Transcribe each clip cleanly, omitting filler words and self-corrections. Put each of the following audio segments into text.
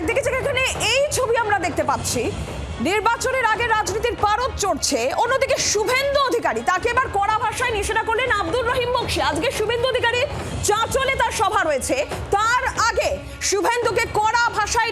একদিকে যেখানে এই ছবি আমরা দেখতে পাচ্ছি, নির্বাচনের আগে রাজনীতির পারদ চড়ছে, অন্যদিকে শুভেন্দু অধিকারী তাকে এবার কড়া ভাষায় নিশানা করলেন আব্দুর রহিম বকশী। আজকে শুভেন্দু অধিকারী চাঁচলে তার সভা রয়েছে, তার আগে শুভেন্দুকে কড়া ভাষায়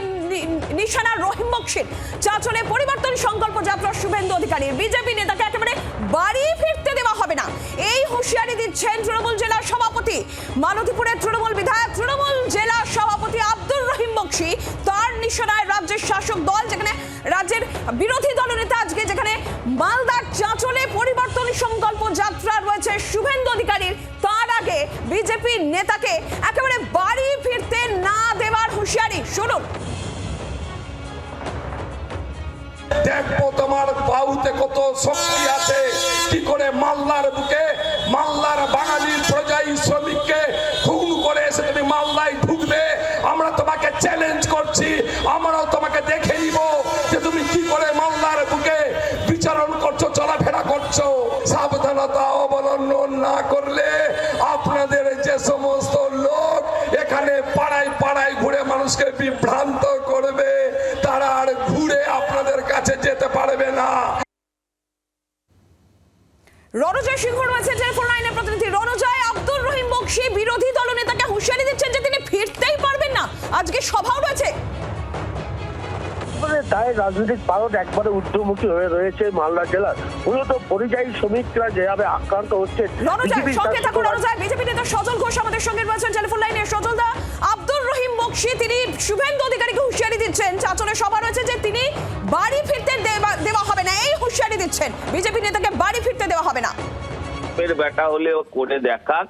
নিশানা রহিম বকশীর। চাঁচলে পরিবর্তন সংকল্প যাত্রা শুভেন্দু অধিকারীর। বিজেপি নেতাকে একেবারে বাড়ি ফিরতে দেওয়া হবে না, এই হুঁশিয়ারি দিচ্ছেন তৃণমূল জেলা সভাপতি, মালতীপুরের তৃণমূল বিধায়ক, তৃণমূল জেলা সভাপতি আব্দুর রহিম বকশী। তার নিশানায় রাজ্যের শাসক দল, যেখানে রাজ্যের বিরোধী দলনেতা আজকে যেখানে মালদার চাঁচলে পরিবর্তন সংকল্প যাত্রা রয়েছে শুভেন্দু অধিকারীর, তার আগে বিজেপি নেতাকে একেবারে বাড়ি ফিরতে না দেওয়ার হুঁশিয়ারি। শুনুন। দেখবো তোমার বাহুতে কত শক্তি আছে, কি করে মালদার বুকে মালদার বাঙালির প্রজাই শ্রমিককে খুন করে এসে তুমি মালদায় ঢুকবে। আমরা তোমাকে চ্যালেঞ্জ করছি, আমরাও তোমাকে দেখে নিব যে তুমি কি করে মালদার বুকে বিচারণ করছো, চলাফেরা করছো। সাবধানতা অবলম্বন না করলে আপনাদের যে সমস্ত লোক এখানে পাড়ায় পাড়ায় ঘুরে মানুষকে বিভ্রান্ত করবে, তারা আর ঘুরে আপনাদের কাছে যেতে পারবে না। রণজয় সিংহ রয়েছে টেলিফোন লাইনে প্রতিনিধি। রণজয়, আব্দুর রহিম বকশী বিরোধী দলনেতাকে হুঁশিয়ারি দিচ্ছেন যে তিনি ফিরতেই পারবেন না, আজকে সভাও রয়েছে। তাই রাজনৈতিক পারদ একবারে ঊর্ধ্বমুখী হয়ে রয়েছে মালদা জেলার। মূলত পরিযায়ী শ্রমিকরা যেভাবে আক্রান্ত হচ্ছে। বিজেপি নেতা সজল ঘোষ আমাদের সঙ্গে রয়েছেন টেলিফোন লাইনে। সজল দা, আব্দুর রহিম বকশী তিনি শুভেন্দু অধিকারীকে হুঁশিয়ারি দিচ্ছেন, চাঁচলে সভা রয়েছে, যে তিনি বাড়ি ফিরতে দেওয়া হবে না, এই হুঁশিয়ারি দিচ্ছেন বিজেপি নেতাকে বাড়ি ফিরতে দেওয়া হবে না। বেটা হলেও করে দেখাক।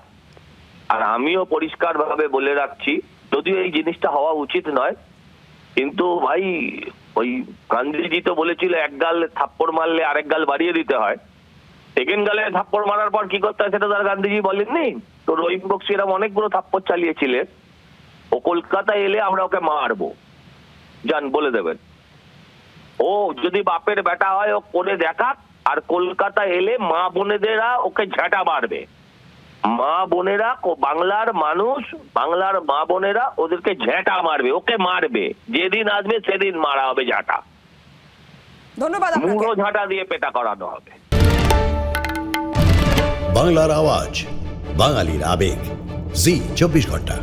আর আমিও পরিষ্কার ভাবে বলে রাখছি, যদিও এই জিনিসটা হওয়া উচিত নয়, কিন্তু ভাই ওই গান্ধীজি তো বলেছিল এক গাল থাপ্পড় মারলে আরেক গাল বাড়িয়ে দিতে হয়। সেকেন্ড গালে থাপ্পড় মারার পর কি করতে হয় সেটা তার গান্ধীজি বলেননি। তো রহিম বকশী এরকম অনেকগুলো থাপ্পড় চালিয়েছিলেন। ও কলকাতা এলে আমরা ওকে মারবো, যান বলে দেবেন। ও যদি বাপের বেটা হয় ও করে দেখাক, আর কলকাতা এলে মা বোনেদেরা ওকে ঝাঁটা মারবে। মা বোনেরা, বাংলার মানুষ, বাংলার মা বোনেরা ওদেরকে ঝেঁটা মারবে, ওকে মারবে। যেদিন আসবে সেদিন মারা হবে ঝাঁটা। ধন্যবাদ। মুড়ো ঝাঁটা দিয়ে পেটা করানো হবে। বাংলার আওয়াজ, বাঙালির আবেগ, জি 24 ঘন্টা।